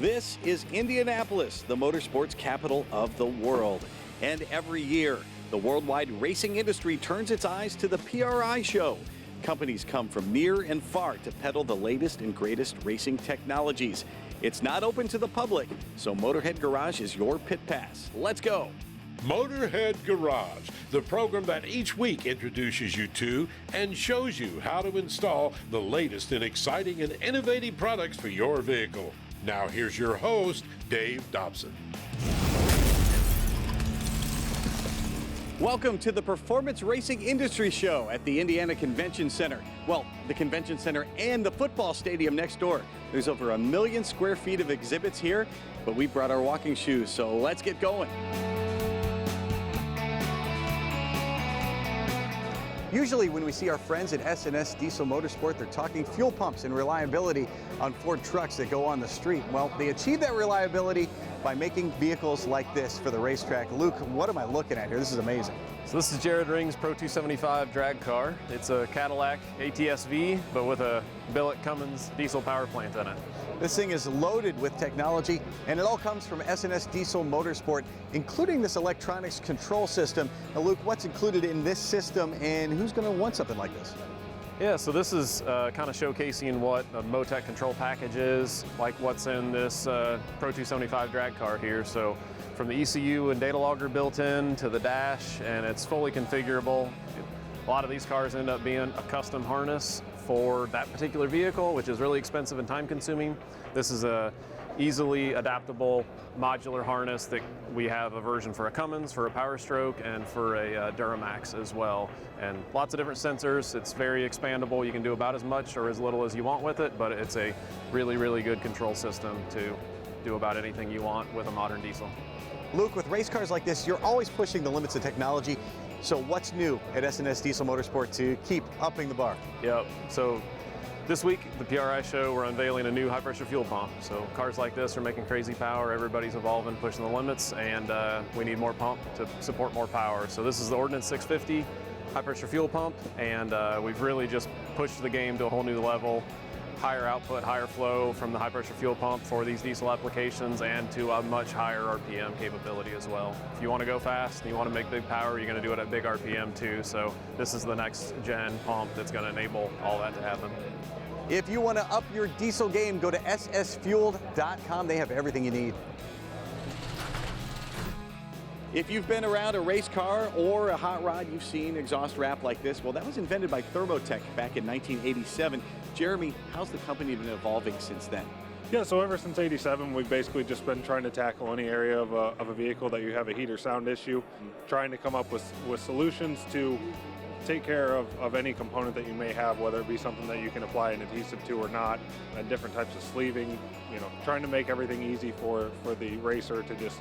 This is Indianapolis, the motorsports capital of the world. And every year, the worldwide racing industry turns its eyes to the PRI Show. Companies come from near and far to peddle the latest and greatest racing technologies. It's not open to the public, so Motorhead Garage is your pit pass. Let's go. Motorhead Garage, the program that each week introduces you to and shows you how to install the latest in exciting and innovative products for your vehicle. Now here's your host, Dave Dobson. Welcome to the Performance Racing Industry Show at the Indiana Convention Center. Well, the Convention Center and the football stadium next door. There's over 1 million square feet of exhibits here, but we brought our walking shoes, so let's get going. Usually when we see our friends at S&S Diesel Motorsport, they're talking fuel pumps and reliability on Ford trucks that go on the street. Well, they achieve that reliability by making vehicles like this for the racetrack. Luke, what am I looking at here? This is amazing. So this is Jared Ring's Pro 275 drag car. It's a Cadillac ATS-V, but with a billet Cummins diesel power plant in it. This thing is loaded with technology, and it all comes from S&S Diesel Motorsport, including this electronics control system. Now, Luke, what's included in this system, and who's going to want something like this? Yeah, so this is kind of showcasing what a Motec control package is, like what's in this Pro 275 drag car here. So from the ECU and data logger built in to the dash, and it's fully configurable. A lot of these cars end up being a custom harness for that particular vehicle, which is really expensive and time consuming. This is a easily adaptable modular harness that we have a version for a Cummins, for a Power Stroke, and for a Duramax as well. And lots of different sensors. It's very expandable. You can do about as much or as little as you want with it, but it's a really, really good control system to do about anything you want with a modern diesel. Luke, with race cars like this, you're always pushing the limits of technology. So what's new at S&S Diesel Motorsport to keep upping the bar? Yep. So this week, the PRI Show, we're unveiling a new high-pressure fuel pump. So cars like this are making crazy power. Everybody's evolving, pushing the limits, and we need more pump to support more power. So this is the Ordnance 650 high-pressure fuel pump, and we've really just pushed the game to a whole new level. Higher output, higher flow from the high-pressure fuel pump for these diesel applications, and to a much higher RPM capability as well. If you want to go fast and you want to make big power, you're going to do it at big RPM too. So this is the next gen pump that's going to enable all that to happen. If you want to up your diesel game, go to ssfueled.com. They have everything you need. If you've been around a race car or a hot rod, you've seen exhaust wrap like this. Well, that was invented by Thermotech back in 1987. Jeremy, how's the company been evolving since then? Yeah, so ever since '87, we've basically just been trying to tackle any area of a vehicle that you have a heat or sound issue, trying to come up with solutions to take care of any component that you may have, whether it be something that you can apply an adhesive to or not, and different types of sleeving, trying to make everything easy for the racer to just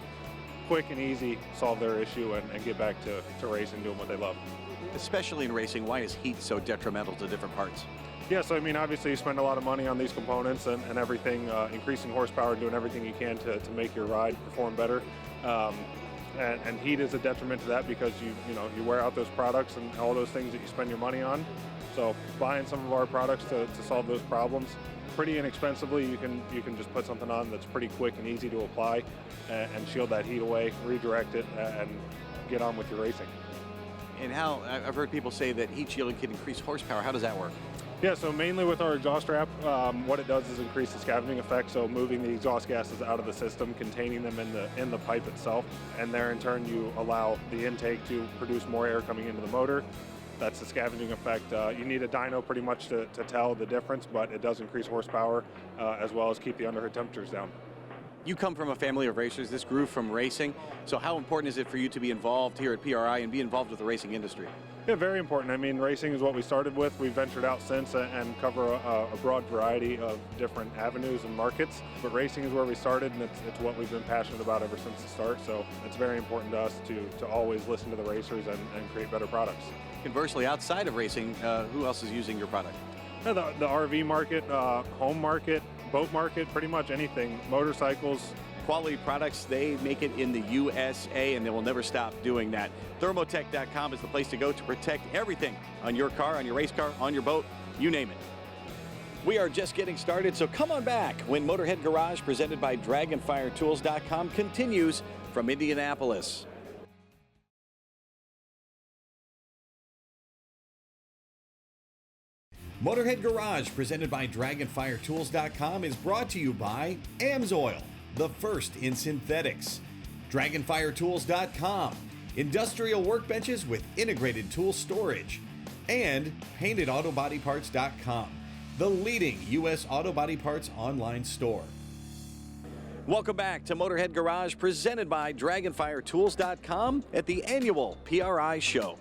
quick and easy solve their issue and get back to racing, doing what they love. Especially in racing, why is heat so detrimental to different parts? Yeah, so I mean, obviously you spend a lot of money on these components and everything, increasing horsepower, doing everything you can to make your ride perform better. And heat is a detriment to that because you wear out those products and all those things that you spend your money on. So buying some of our products to solve those problems pretty inexpensively, you can just put something on that's pretty quick and easy to apply and shield that heat away, redirect it, and get on with your racing. And how, I've heard people say that heat shielding can increase horsepower. How does that work? Yeah, so mainly with our exhaust wrap, what it does is increase the scavenging effect, so moving the exhaust gases out of the system, containing them in the pipe itself, and there in turn you allow the intake to produce more air coming into the motor. That's the scavenging effect. You need a dyno pretty much to tell the difference, but it does increase horsepower as well as keep the underhood temperatures down. You come from a family of racers. This grew from racing. So how important is it for you to be involved here at PRI and be involved with the racing industry? Yeah, very important. I mean, racing is what we started with. We've ventured out since and cover a broad variety of different avenues and markets. But racing is where we started, and it's what we've been passionate about ever since the start. So it's very important to us to always listen to the racers and create better products. Conversely, outside of racing, who else is using your product? Yeah, the RV market, home market, boat market, pretty much anything. Motorcycles. Quality products, they make it in the USA, and they will never stop doing that. Thermotech.com is the place to go to protect everything on your car, on your race car, on your boat, you name it. We are just getting started, so come on back when Motorhead Garage, presented by DragonFireTools.com, continues from Indianapolis. Motorhead Garage, presented by DragonFireTools.com, is brought to you by AMSOIL, the first in synthetics. DragonFireTools.com, industrial workbenches with integrated tool storage. And PaintedAutoBodyParts.com, the leading U.S. auto body parts online store. Welcome back to Motorhead Garage, presented by DragonFireTools.com at the annual PRI Show.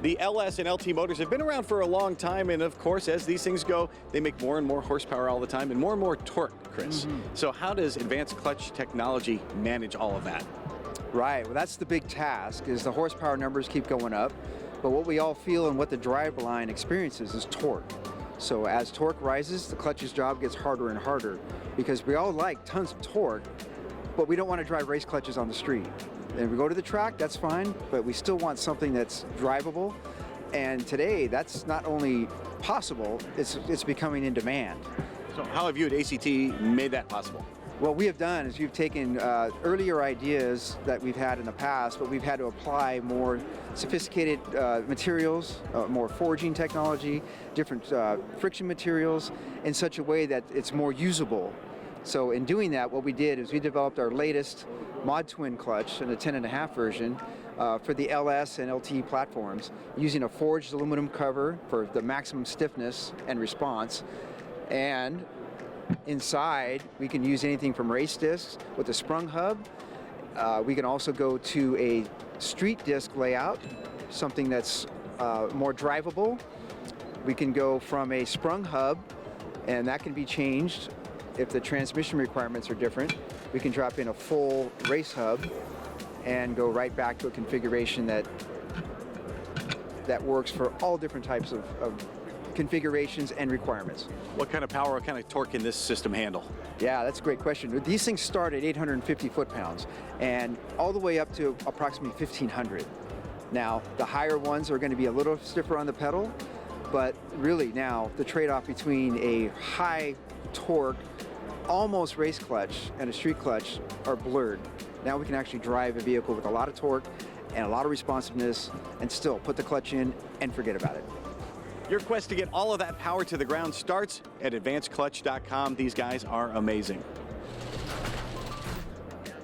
The LS and LT motors have been around for a long time, and of course, as these things go, they make more and more horsepower all the time and more torque, Chris. So how does advanced clutch technology manage all of that? Right, well that's the big task, is the horsepower numbers keep going up, but what we all feel and what the driveline experiences is torque. So as torque rises, the clutch's job gets harder and harder, because we all like tons of torque, but we don't want to drive race clutches on the street. And if we go to the track, that's fine, but we still want something that's drivable. And today, that's not only possible, it's becoming in demand. So how have you at ACT made that possible? What we have done is we've taken earlier ideas that we've had in the past, but we've had to apply more sophisticated materials, more forging technology, different friction materials in such a way that it's more usable. So in doing that, what we did is we developed our latest mod twin clutch in a 10.5 version for the LS and LT platforms, using a forged aluminum cover for the maximum stiffness and response. And inside, we can use anything from race discs with a sprung hub. We can also go to a street disc layout, something that's more drivable. We can go from a sprung hub, and that can be changed if the transmission requirements are different. We can drop in a full race hub and go right back to a configuration that works for all different types of configurations and requirements. What kind of power, what kind of torque can this system handle? Yeah, that's a great question. These things start at 850 foot-pounds and all the way up to approximately 1,500. Now, the higher ones are going to be a little stiffer on the pedal, but really now the trade-off between a high torque, almost race clutch and a street clutch are blurred. Now we can actually drive a vehicle with a lot of torque and a lot of responsiveness and still put the clutch in and forget about it. Your quest to get all of that power to the ground starts at advancedclutch.com. These guys are amazing.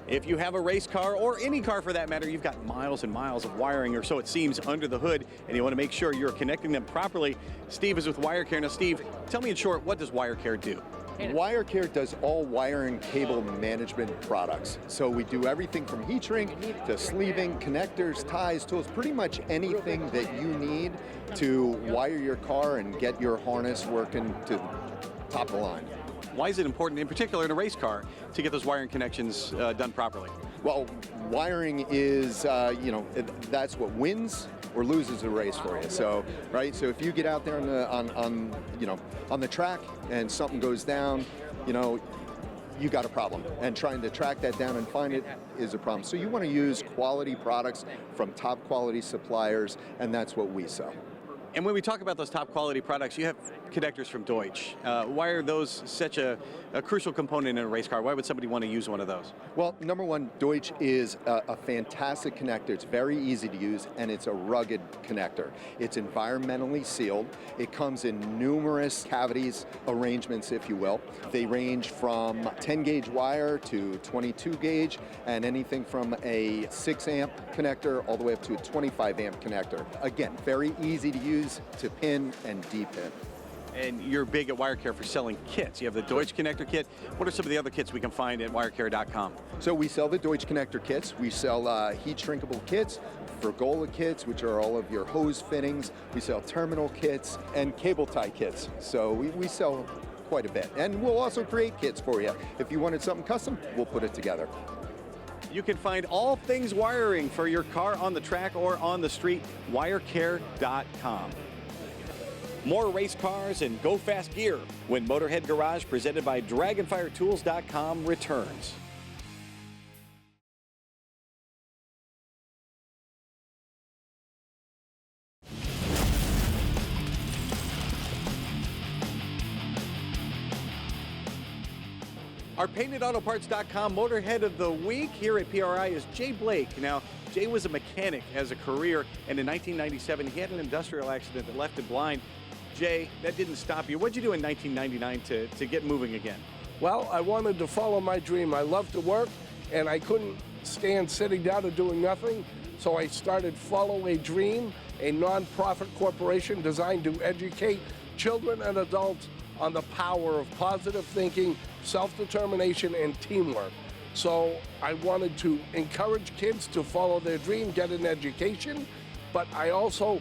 If you have a race car, or any car for that matter, you've got miles and miles of wiring, or so it seems, under the hood, and you want to make sure you're connecting them properly. Steve is with WireCare. Now, Steve, tell me in short, what does WireCare do? WireCare does all wire and cable management products. So we do everything from heat shrink to sleeving, connectors, ties, tools, pretty much anything that you need to wire your car and get your harness working to the top of the line. Why is it important, in particular in a race car, to get those wiring connections done properly? Well, wiring is, that's what wins or loses a race for you. So, right. So if you get out there on the track and something goes down, you got a problem. And trying to track that down and find it is a problem. So you want to use quality products from top quality suppliers, and that's what we sell. And when we talk about those top quality products, you have connectors from Deutsch. Why are those such a crucial component in a race car? Why would somebody want to use one of those? Well, number one, Deutsch is a fantastic connector. It's very easy to use, and it's a rugged connector. It's environmentally sealed. It comes in numerous cavities arrangements, if you will. They range from 10 gauge wire to 22 gauge, and anything from a 6 amp connector all the way up to a 25 amp connector. Again, very easy to use, to pin and de-pin. And you're big at WireCare for selling kits. You have the Deutsch connector kit. What are some of the other kits we can find at wirecare.com? So we sell the Deutsch connector kits. We sell heat shrinkable kits, Vergola kits, which are all of your hose fittings. We sell terminal kits and cable tie kits. So we sell quite a bit. And we'll also create kits for you. If you wanted something custom, we'll put it together. You can find all things wiring for your car on the track or on the street, wirecare.com. More race cars and go fast gear when Motorhead Garage, presented by DragonFireTools.com, returns. Our PaintedAutoParts.com Motorhead of the Week here at PRI is Jay Blake. Now, Jay was a mechanic as a career, and in 1997, he had an industrial accident that left him blind. Jay, that didn't stop you. What'd you do in 1999 to get moving again? Well, I wanted to follow my dream. I love to work, and I couldn't stand sitting down and doing nothing, so I started Follow a Dream, a non-profit corporation designed to educate children and adults on the power of positive thinking, self-determination, and teamwork. So I wanted to encourage kids to follow their dream, get an education, but I also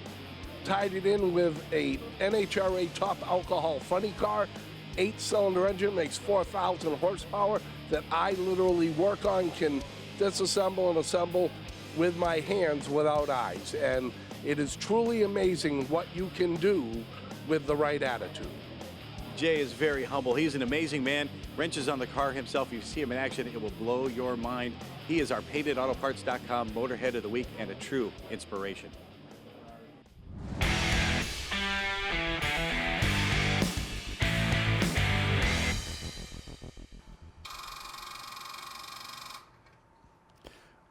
tied it in with a NHRA top alcohol funny car, 8-cylinder engine, makes 4,000 horsepower that I literally work on, can disassemble and assemble with my hands without eyes. And it is truly amazing what you can do with the right attitude. Jay is very humble. He's an amazing man. Wrenches on the car himself. You see him in action, it will blow your mind. He is our PaintedAutoParts.com Motorhead of the Week and a true inspiration.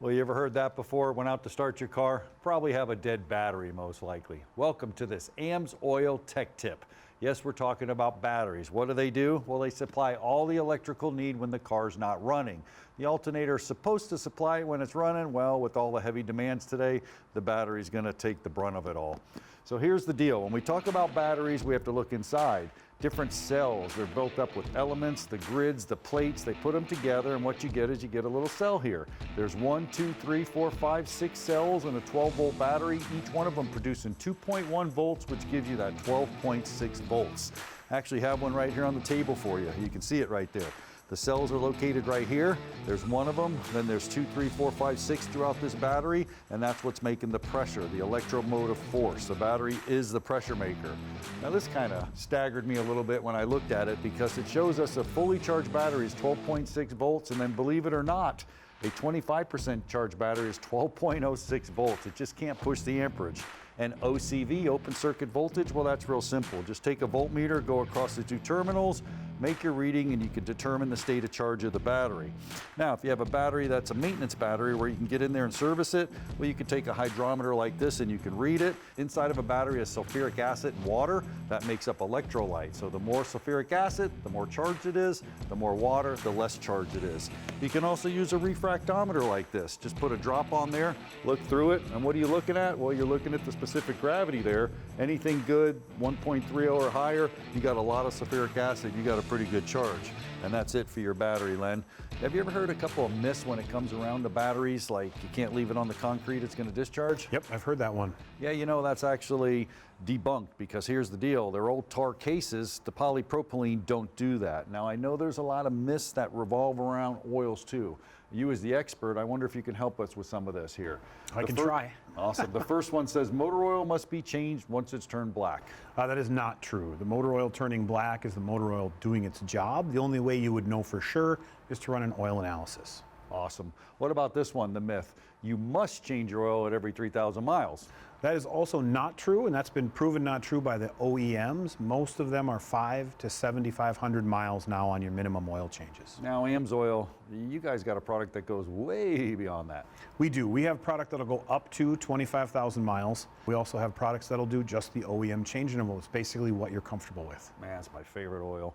Well, you ever heard that before? Went out to start your car? Probably have a dead battery, most likely. Welcome to this AMSOIL Tech Tip. Yes, we're talking about batteries. What do? Well, they supply all the electrical need when the car's not running. The alternator is supposed to supply it when it's running. Well, with all the heavy demands today, the battery's going to take the brunt of it all. So here's the deal. When we talk about batteries, we have to look inside. Different cells, they're built up with elements, the grids, the plates, they put them together, and what you get is you get a little cell here. There's 1, 2, 3, 4, 5, 6 cells in a 12-volt battery, each one of them producing 2.1 volts, which gives you that 12.6 volts. I actually have one right here on the table for you. You can see it right there. The cells are located right here. There's one of them, then there's 2, 3, 4, 5, 6 throughout this battery, and that's what's making the pressure, the electromotive force. The battery is the pressure maker. Now this kind of staggered me a little bit when I looked at it because it shows us a fully charged battery is 12.6 volts, and then believe it or not, a 25% charged battery is 12.06 volts. It just can't push the amperage. And OCV, open circuit voltage, well, that's real simple. Just take a voltmeter, go across the two terminals, make your reading, and you can determine the state of charge of the battery. Now, if you have a battery that's a maintenance battery where you can get in there and service it, well, you can take a hydrometer like this and you can read it. Inside of a battery is sulfuric acid and water. That makes up electrolyte. So the more sulfuric acid, the more charged it is. The more water, the less charged it is. You can also use a refractometer like this. Just put a drop on there, look through it, and what are you looking at? Well, you're looking at the specific gravity there. Anything good, 1.30 or higher, you got a lot of sulfuric acid, you got a pretty good charge. And that's it for your battery, Len. Have you ever heard a couple of myths when it comes around to batteries, like you can't leave it on the concrete, it's going to discharge? Yep, I've heard that one. Yeah, you know, that's actually debunked because here's the deal. They're old tar cases. The polypropylene don't do that. Now, I know there's a lot of myths that revolve around oils too. You as the expert, I wonder if you can help us with some of this here. I can try. Awesome. The first one says motor oil must be changed once it's turned black. That is not true. The motor oil turning black is the motor oil doing its job. The only way you would know for sure is to run an oil analysis. Awesome. What about this one, the myth? You must change your oil at every 3,000 miles. That is also not true, and that's been proven not true by the OEMs. Most of them are 5 to 7,500 miles now on your minimum oil changes. Now, AMSOIL, you guys got a product that goes way beyond that. We do. We have product that'll go up to 25,000 miles. We also have products that'll do just the OEM change interval. It's basically what you're comfortable with. Man, it's my favorite oil.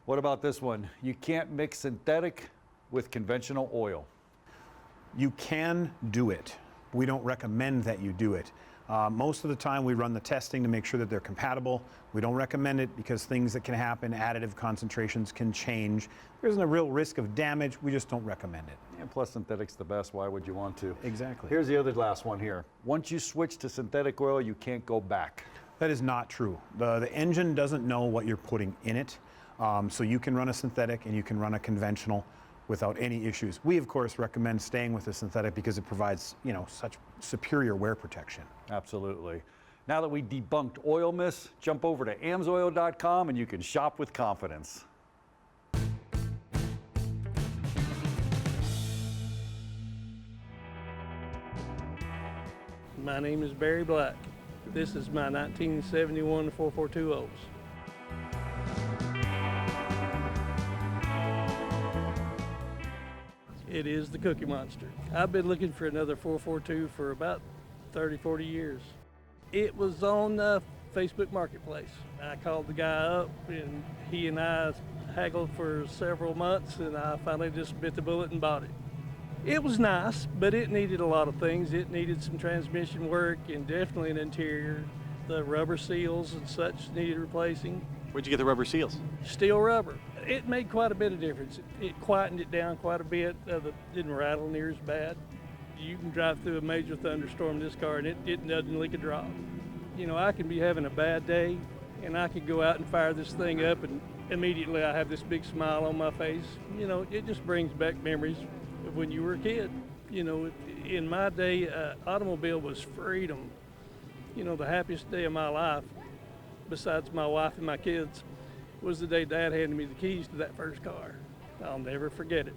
What about this one? You can't mix synthetic with conventional oil. You can do it. We don't recommend that you do it. Most of the time we run the testing to make sure that they're compatible. We don't recommend it because things that can happen, additive concentrations can change. There isn't a real risk of damage, we just don't recommend it. And plus synthetic's the best, why would you want to? Exactly. Here's the other last one here. Once you switch to synthetic oil, you can't go back. That is not true. The engine doesn't know what you're putting in it, so you can run a synthetic and you can run a conventional without any issues. We, of course, recommend staying with the synthetic because it provides, you know, such superior wear protection. Absolutely. Now that we debunked oil myths, jump over to amsoil.com and you can shop with confidence. My name is Barry Black. This is my 1971 442 O's. It is the Cookie Monster. I've been looking for another 442 for about 30, 40 years. It was on Facebook Marketplace. I called the guy up, and he and I haggled for several months, and I finally just bit the bullet and bought it. It was nice, but it needed a lot of things. It needed some transmission work and definitely an interior. The rubber seals and such needed replacing. Where'd you get the rubber seals? Steel rubber. It made quite a bit of difference. It quietened it down quite a bit. It didn't rattle near as bad. You can drive through a major thunderstorm in this car and it doesn't leak a drop. You know, I can be having a bad day and I could go out and fire this thing up and immediately I have this big smile on my face. You know, it just brings back memories of when you were a kid. You know, in my day, automobile was freedom. You know, the happiest day of my life, besides my wife and my kids, was the day Dad handed me the keys to that first car. I'll never forget it.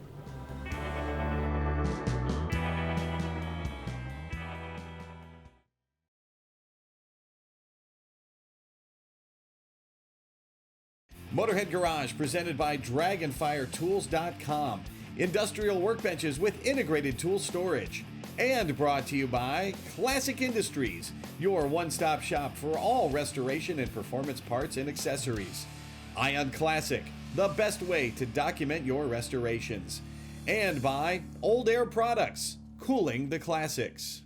Motorhead Garage, presented by DragonFireTools.com. Industrial workbenches with integrated tool storage. And brought to you by Classic Industries, your one-stop shop for all restoration and performance parts and accessories. Ion Classic, the best way to document your restorations. And by Old Air Products, cooling the classics.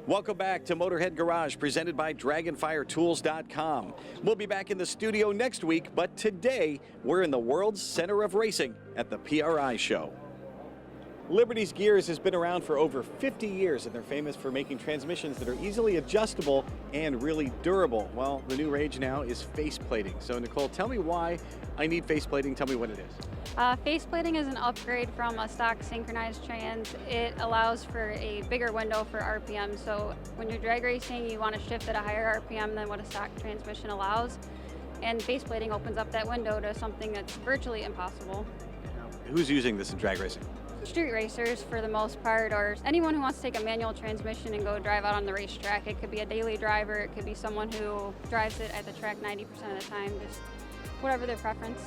Welcome back to Motorhead Garage, presented by DragonFireTools.com. We'll be back in the studio next week, but today we're in the world's center of racing at the PRI Show. Liberty's Gears has been around for over 50 years, and they're famous for making transmissions that are easily adjustable and really durable. Well, the new rage now is faceplating. So Nicole, tell me why I need faceplating. Tell me what it is. Faceplating is an upgrade from a stock synchronized trans. It allows for a bigger window for RPM. So when you're drag racing, you want to shift at a higher RPM than what a stock transmission allows. And faceplating opens up that window to something that's virtually impossible. Who's using this in drag racing? Street racers for the most part, or anyone who wants to take a manual transmission and go drive out on the racetrack. It could be a daily driver, it could be someone who drives it at the track 90% of the time, just whatever their preference.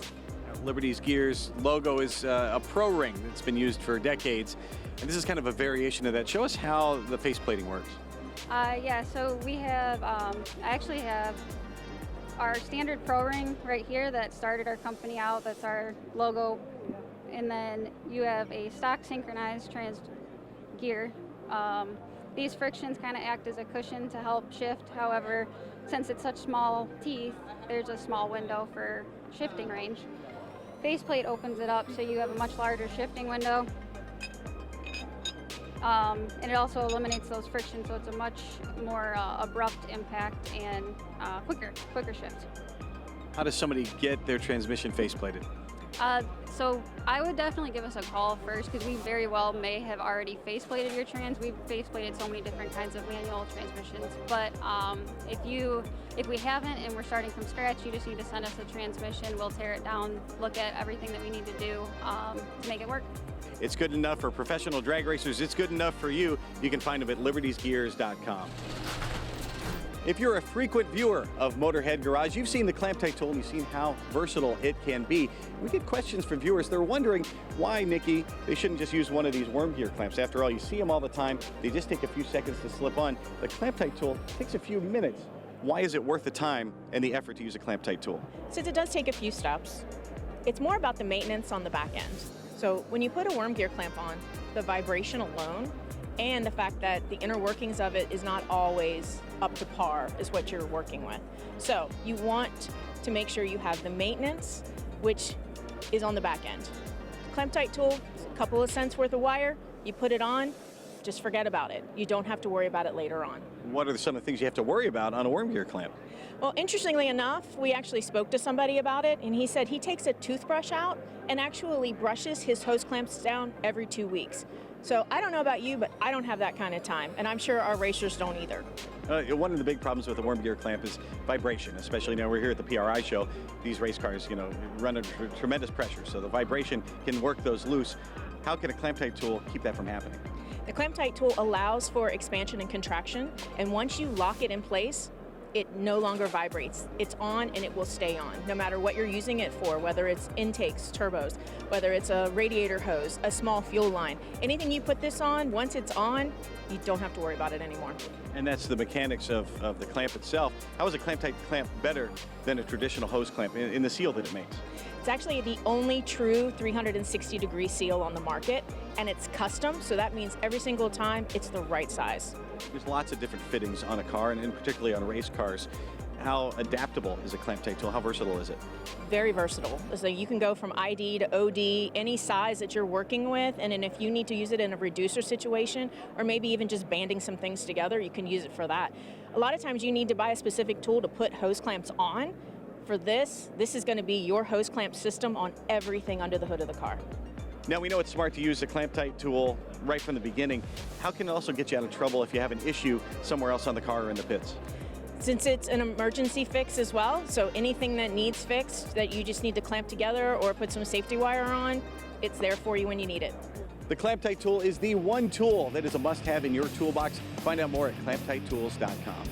Liberty's Gears logo is a pro ring that's been used for decades, and this is kind of a variation of that. Show us how the faceplating works. Yeah, so we have, I actually have our standard pro ring right here that started our company out. That's our logo. And then you have a stock synchronized trans gear. These frictions kind of act as a cushion to help shift. However, since it's such small teeth, there's a small window for shifting range. Faceplate opens it up so you have a much larger shifting window. And it also eliminates those frictions, so it's a much more abrupt impact and quicker shift. How does somebody get their transmission faceplated? So I would definitely give us a call first, because we very well may have already faceplated your trans. We've faceplated so many different kinds of manual transmissions. But if we haven't and we're starting from scratch, you just need to send us a transmission. We'll tear it down, look at everything that we need to do to make it work. It's good enough for professional drag racers. It's good enough for you. You can find them at libertiesgears.com. If you're a frequent viewer of Motorhead Garage, you've seen the clamp tight tool and you've seen how versatile it can be. We get questions from viewers. They're wondering why, Nikki, they shouldn't just use one of these worm gear clamps. After all, you see them all the time. They just take a few seconds to slip on. The clamp tight tool takes a few minutes. Why is it worth the time and the effort to use a clamp tight tool? Since it does take a few steps, it's more about the maintenance on the back end. So when you put a worm gear clamp on, the vibration alone and the fact that the inner workings of it is not always up to par is what you're working with. So you want to make sure you have the maintenance, which is on the back end. Clamp tight tool, a couple of cents worth of wire, you put it on, just forget about it. You don't have to worry about it later on. What are some of the things you have to worry about on a worm gear clamp? Well, interestingly enough, we actually spoke to somebody about it, and he said he takes a toothbrush out and actually brushes his hose clamps down every 2 weeks. So I don't know about you, but I don't have that kind of time, and I'm sure our racers don't either. One of the big problems with the worm gear clamp is vibration, especially now we're here at the PRI show. These race cars, run under tremendous pressure, so the vibration can work those loose. How can a clamp tight tool keep that from happening? The clamp tight tool allows for expansion and contraction, and once you lock it in place, it no longer vibrates. It's on and it will stay on, no matter what you're using it for, whether it's intakes, turbos, whether it's a radiator hose, a small fuel line. Anything you put this on, once it's on, you don't have to worry about it anymore. And that's the mechanics of the clamp itself. How is a clamp type clamp better than a traditional hose clamp in the seal that it makes? It's actually the only true 360-degree seal on the market, and it's custom, so that means every single time it's the right size. There's lots of different fittings on a car, and particularly on race cars. How adaptable is a clamp type tool? How versatile is it? Very versatile. So you can go from ID to OD, any size that you're working with, and then if you need to use it in a reducer situation, or maybe even just banding some things together, you can use it for that. A lot of times you need to buy a specific tool to put hose clamps on. For this is going to be your hose clamp system on everything under the hood of the car. Now, we know it's smart to use a clamp type tool right from the beginning. How can it also get you out of trouble if you have an issue somewhere else on the car or in the pits? Since it's an emergency fix as well, so anything that needs fixed that you just need to clamp together or put some safety wire on, it's there for you when you need it. The clamp type tool is the one tool that is a must-have in your toolbox. Find out more at clamptightTools.com.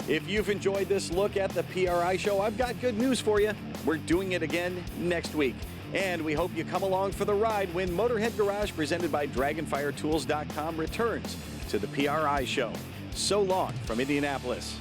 If you've enjoyed this look at the PRI Show, I've got good news for you. We're doing it again next week. And we hope you come along for the ride when Motorhead Garage, presented by DragonFireTools.com, returns to the PRI Show. So long from Indianapolis.